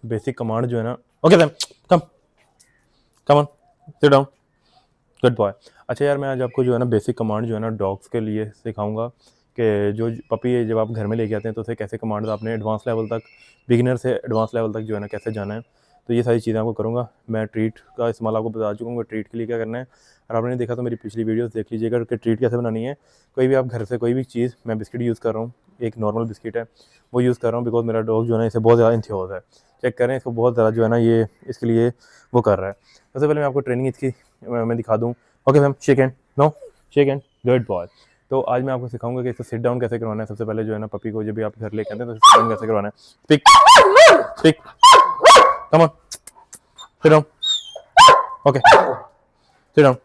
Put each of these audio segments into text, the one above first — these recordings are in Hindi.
बेसिक कमांड जो है ना, okay Sam come come on sit down, good boy. अच्छा यार, मैं आज आपको जो है ना बेसिक कमांड जो है ना डॉग्स के लिए सिखाऊंगा कि जो पपी है जब आप घर में लेके आते हैं तो उसे कैसे कमांड आपने एडवांस लेवल तक, बिगिनर से एडवांस लेवल तक जो है ना कैसे जाना है। तो ये सारी चीज़ें आपको करूँगा। मैं ट्रीट का इस्तेमाल आपको बता चुका हूँ, ट्रीट के लिए क्या करना है। और आपने देखा तो मेरी पिछली वीडियोस देख लीजिएगा कि ट्रीट कैसे बनानी है। कोई भी आप घर से कोई भी चीज़, मैं बिस्किट यूज़ कर रहा हूँ, एक नॉर्मल बिस्किट है वो यूज़ कर रहा हूँ, बिकॉज मेरा डॉग जो है ना इसे बहुत ज़्यादा इंथ्योज है। चेक करें इसको, बहुत ज़्यादा जो है ना ये इसके लिए वो कर रहा है। सबसे पहले मैं आपको ट्रेनिंग इसकी मैं दिखा दूँ। Okay ma'am, shake hand, no shake hand, good boy. तो आज मैं आपको सिखाऊंगा कि इसको सिट डाउन कैसे करवाना है। सबसे पहले जो है ना पपी को जब भी आप घर लेके आते हैं तो सिट डाउन कैसे करवाना है। Speak speak, come on sit down, okay sit down,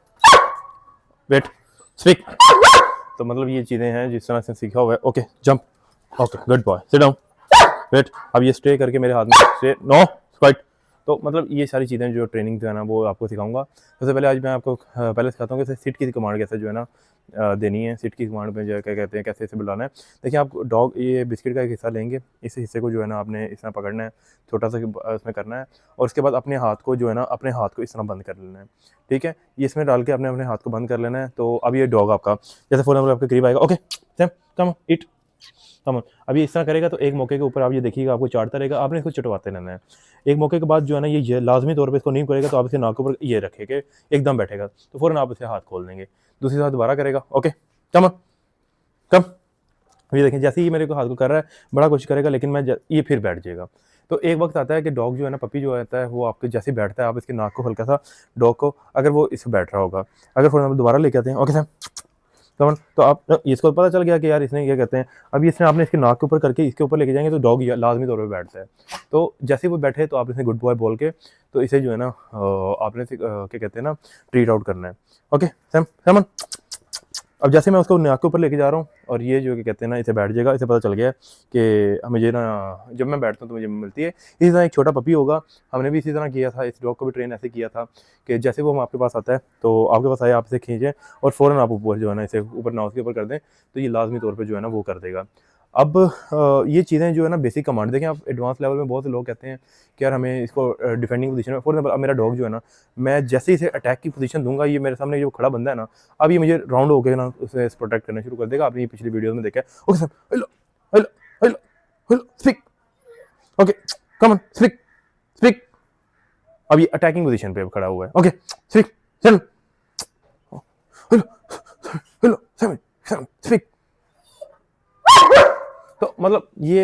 wait, speak. तो मतलब ये चीज़ें हैं जिस तरह से सीखा हुआ है। Okay jump, okay good boy, sit down, wait. अब ये स्टे करके मेरे हाथ में स्टे, नो स्क्वाइट। तो मतलब ये सारी चीज़ें जो ट्रेनिंग जो है ना वो आपको सिखाऊंगा। सबसे पहले आज मैं आपको पहले सिखाता हूँ कि सिट की कमांड कैसे जो है ना देनी है। सिट की कमांड में जो है क्या कहते हैं, कैसे इसे बुलाना है। देखिए, आप डॉग ये बिस्किट का एक हिस्सा लेंगे, इस हिस्से को जो है ना आपने इस तरह पकड़ना है, छोटा सा इसमें करना है। और उसके बाद अपने हाथ को जो है ना, अपने हाथ को इस तरह बंद कर लेना है। ठीक है, ये इसमें डाल के अपने अपने हाथ को बंद कर लेना है। तो अब ये डॉग आपका जैसे फॉर एग्जाम्पल आपके करीब आएगा, ओके सैम कम इट, कम। अभी इस तरह करेगा तो एक मौके के ऊपर आप ये देखिएगा आपको चाटता रहेगा, आपने इसको चटवाते रहना है। एक मौके के बाद जो है ना ये लाजमी तौर पे इसको नहीं करेगा तो आप इसे नाक के ऊपर ये रखेंगे, एकदम बैठेगा तो फ़ौरन आप इसे हाथ खोल देंगे। दूसरी बार दोबारा करेगा, ओके कम कम। ये देखें जैसे ही मेरे को हाथ को कर रहा है, बड़ा कोशिश करेगा लेकिन ये फिर बैठ जाएगा। तो एक वक्त आता है कि डॉग जो है ना, पपी जो आता है वो आपके जैसे बैठता है, आप इसके नाक को हल्का सा डॉग को, अगर वो इस बैठ रहा होगा, अगर फॉर एग्जाम्पल दोबारा लेके आते हैं, ओके सर कमन, तो आप इसको पता चल गया कि यार इसने क्या कहते हैं। अभी इसने आपने इसके नाक के ऊपर करके इसके ऊपर लेके जाएंगे तो डॉग लाजमी तौर पे बैठता है। तो जैसे ही वो बैठे तो आप इसे गुड बॉय बोल के तो इसे जो है ना आपने क्या कहते हैं ना ट्रीट आउट करना है। Okay Sam Simon. अब जैसे मैं उसको नाक के ऊपर लेके जा रहा हूँ और ये जो क्या कहते हैं ना इसे बैठ जाएगा, इसे पता चल गया कि मुझे ना जब मैं बैठता हूँ तो मुझे मिलती है। इसी तरह एक छोटा पपी होगा, हमने भी इसी तरह किया था, इस डॉग को भी ट्रेन ऐसे किया था कि जैसे वो हम आपके पास आता है तो आपके पास आए, आप इसे खींचें और फ़ौरन आप ऊपर जो है ना इसे ऊपर नाव के ऊपर कर दें तो ये लाजमी तौर पर जो है ना वो कर देगा। अब ये चीज़ें जो है ना बेसिक कमांड देखें। आप एडवांस लेवल में बहुत से लोग कहते हैं कि यार हमें इसको डिफेंडिंग पोजीशन में, फॉर एग्जाम्पल अब मेरा डॉग जो है ना, मैं जैसे ही इसे अटैक की पोजीशन दूंगा, ये मेरे सामने जो खड़ा बंदा है ना, अब ये मुझे राउंड होकर ना उसे प्रोटेक्ट करना शुरू कर देगा। आपने ये पिछली वीडियो में देखा है। Okay sir, hello hello hello hello speak, okay come on speak speak. अब ये अटैकिंग पोजीशन पे खड़ा हुआ है, ओके स्पीक चल, हेलो हेलो स्पीक। तो मतलब ये